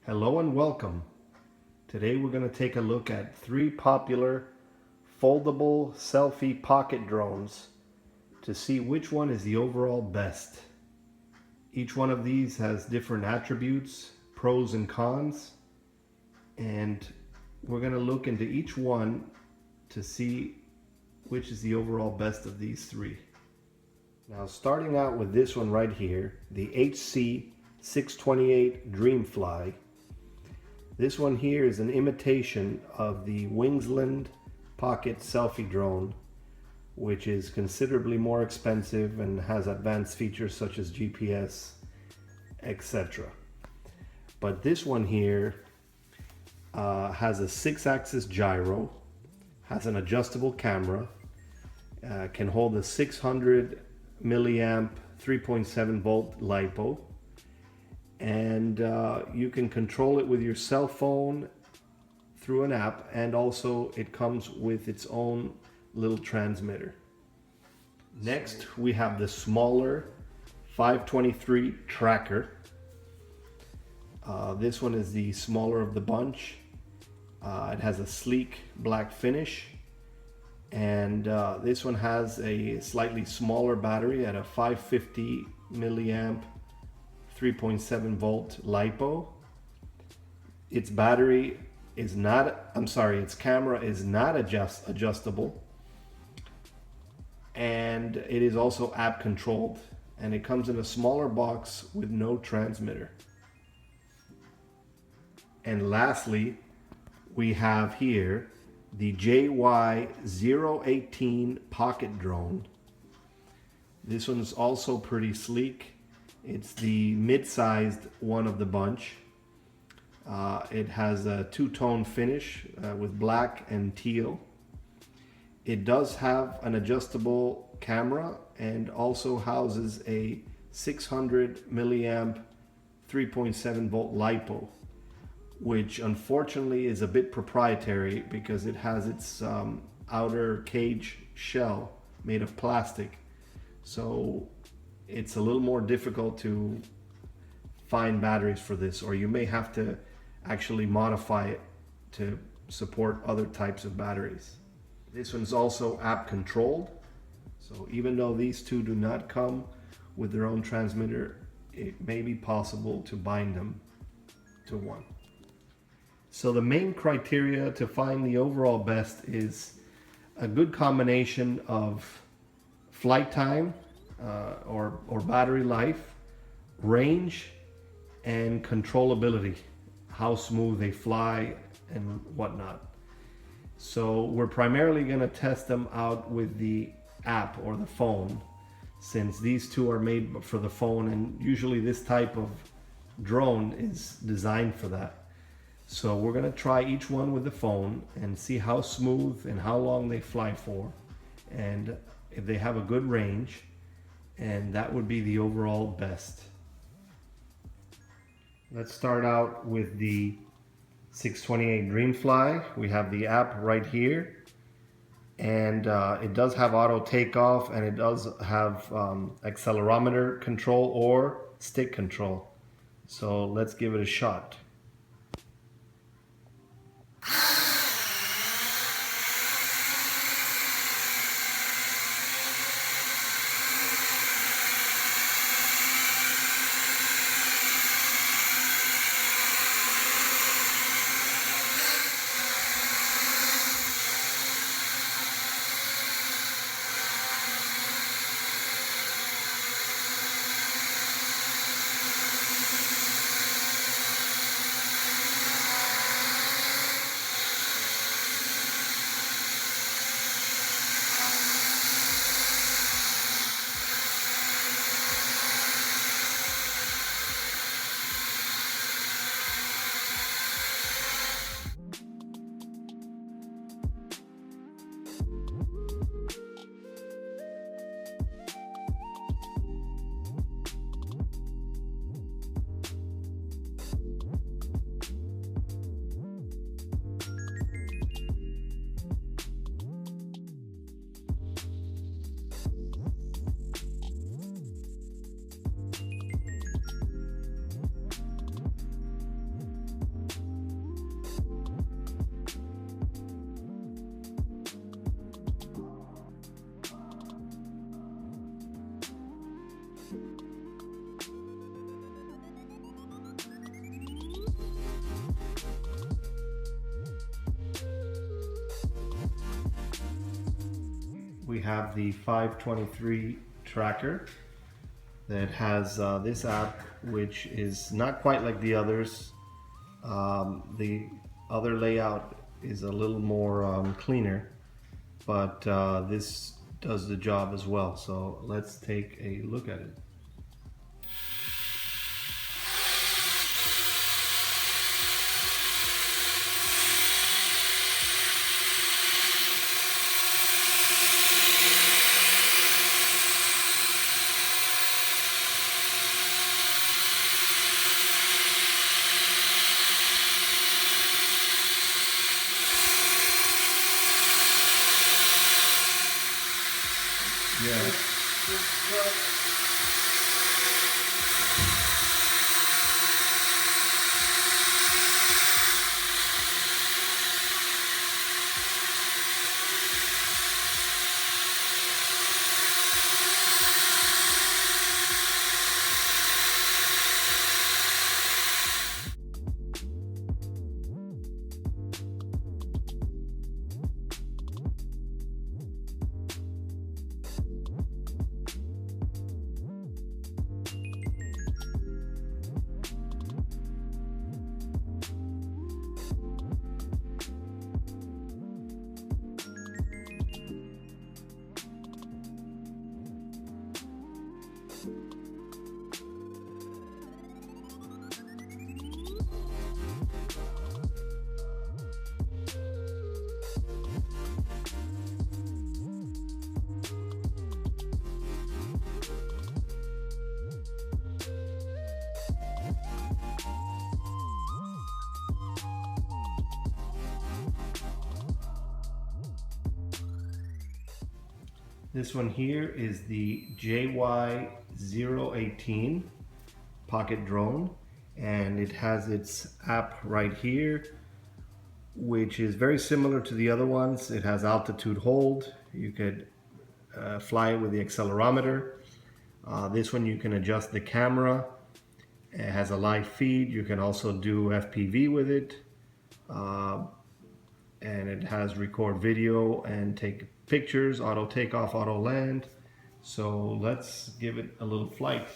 Hello and welcome. Today we're going to take a look at 3 popular foldable selfie pocket drones to see which one is the overall best. Each one of these has different attributes, pros and cons, and we're going to look into each one to see which is the overall best of these 3. Now starting out with this one right here, the HC628 DreamFly. This one here is an imitation of the Wingsland Pocket Selfie Drone, which is considerably more expensive and has advanced features such as GPS, etc. But this one here has a 6-axis gyro, has an adjustable camera, can hold a 600 milliamp 3.7 volt LiPo, and you can control it with your cell phone through an app, and also it comes with its own little transmitter. Next we have the smaller 523 tracker. This one is the smaller of the bunch. It has a sleek black finish, and this one has a slightly smaller battery at a 550 milliamp 3.7 volt LiPo. Its battery is not, its camera is not adjustable, and it is also app controlled, and it comes in a smaller box with no transmitter. And lastly, we have here the JY018 pocket drone. This one is also pretty sleek. It's the mid-sized one of the bunch. It has a 2-tone finish with black and teal. It does have an adjustable camera and also houses a 600 milliamp 3.7 volt LiPo, which unfortunately is a bit proprietary because it has its outer cage shell made of plastic. So it's a little more difficult to find batteries for this, or you may have to actually modify it to support other types of batteries. This one's also app controlled, so even though these two do not come with their own transmitter, it may be possible to bind them to one. So the main criteria to find the overall best is a good combination of flight time, or battery life, range, and controllability, how smooth they fly and whatnot. So we're primarily going to test them out with the app or the phone, since these two are made for the phone, and usually this type of drone is designed for that. So we're going to try each one with the phone and see how smooth and how long they fly for, and if they have a good range, and that would be the overall best. Let's start out with the 628 DreamFly. We have the app right here, and it does have auto takeoff, and it does have accelerometer control or stick control. So let's give it a shot. we have the 523 tracker that has this app, which is not quite like the others. The other layout is a little more cleaner, but this does the job as well. So let's take a look at it. Yeah. This one here is the JY018 pocket drone, and it has its app right here, which is very similar to the other ones. It has altitude hold. You could fly it with the accelerometer. This one you can adjust the camera. It has a live feed. You can also do FPV with it. And it has record video and take pictures, auto takeoff, auto land. So let's give it a little flight.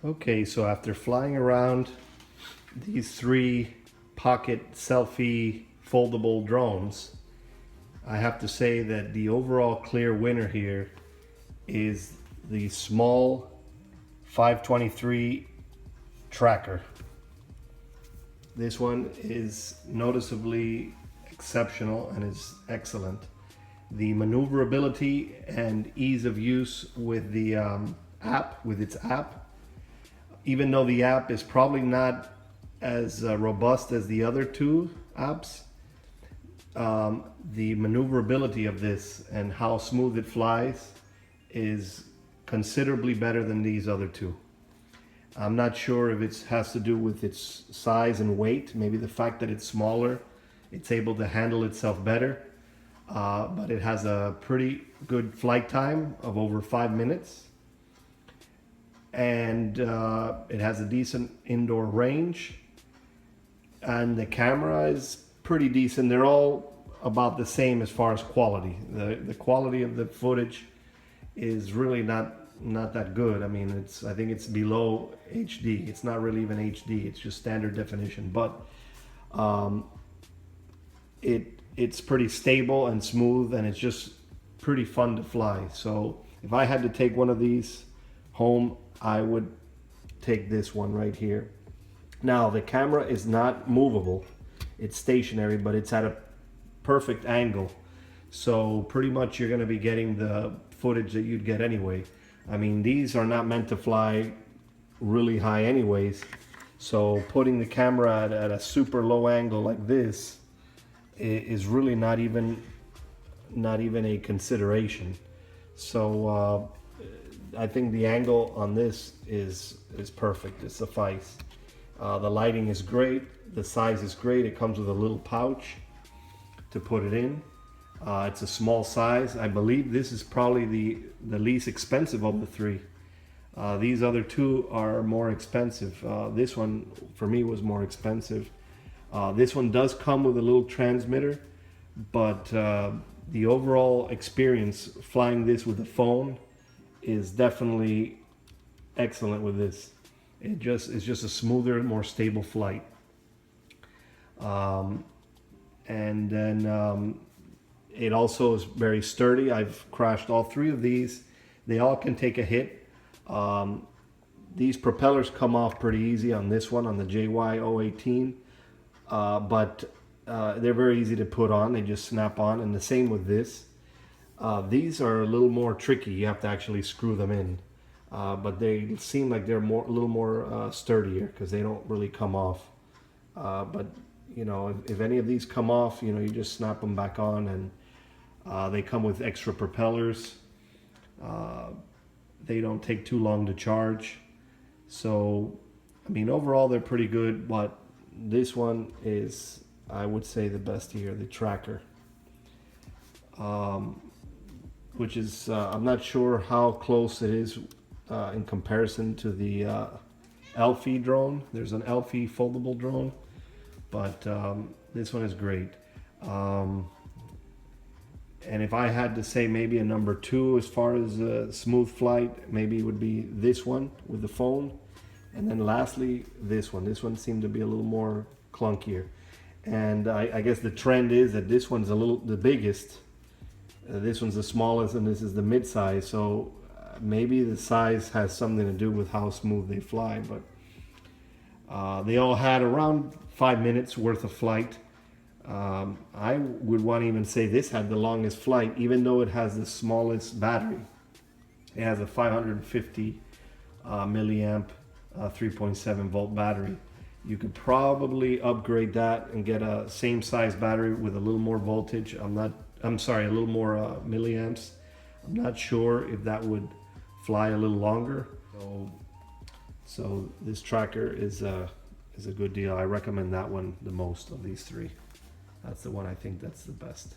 Okay, so after flying around these three pocket selfie foldable drones, I have to say that the overall clear winner here is the small 523 tracker. This one is noticeably exceptional and is excellent. The maneuverability and ease of use with the app, with its app, even though the app is probably not as robust as the other two apps, the maneuverability of this and how smooth it flies is considerably better than these other two. I'm not sure if it has to do with its size and weight, maybe the fact that it's smaller, it's able to handle itself better, but it has a pretty good flight time of over 5 minutes. And it has a decent indoor range, and the camera is pretty decent. They're all about the same as far as quality. The quality of the footage is really not that good. I mean, I think it's below HD. It's not really even HD. It's just standard definition. But it's pretty stable and smooth, and it's just pretty fun to fly. So if I had to take one of these home, I would take this one right here. Now the camera is not movable. It's stationary, but it's at a perfect angle. So pretty much you're going to be getting the footage that you'd get anyway. I mean, these are not meant to fly really high anyways. So putting the camera at a super low angle like this is really not even a consideration. So I think the angle on this is perfect. It suffices. The lighting is great. The size is great. It comes with a little pouch to put it in. It's a small size. I believe this is probably the least expensive of the three. These other two are more expensive. This one for me was more expensive. This one does come with a little transmitter, but the overall experience flying this with the phone is definitely excellent with this. It's just a smoother, more stable flight. And then it also is very sturdy. I've crashed all three of these. They all can take a hit. These propellers come off pretty easy on this one, on the JY018. But they're very easy to put on. They just snap on, and the same with this. These are a little more tricky. You have to actually screw them in. But they seem like they're a little more sturdier because they don't really come off. But you know, if any of these come off, you know, you just snap them back on, and they come with extra propellers. They don't take too long to charge. So, I mean, overall they're pretty good, but this one is, I would say, the best here, the tracker. Which is, I'm not sure how close it is in comparison to the Elfie drone. There's an Elfie foldable drone, but this one is great. And if I had to say maybe a number two as far as smooth flight, maybe it would be this one with the phone. And then lastly, this one. This one seemed to be a little more clunkier. And I guess the trend is that this one's the biggest. This one's the smallest, and this is the mid-size. So maybe the size has something to do with how smooth they fly. But they all had around 5 minutes worth of flight. I would want to even say this had the longest flight, even though it has the smallest battery. It has a 550 milliamp 3.7 volt battery. You could probably upgrade that and get a same size battery with a little more voltage. A little more milliamps. I'm not sure if that would fly a little longer. So this tracker is a good deal. I recommend that one the most of these three. That's the one I think that's the best.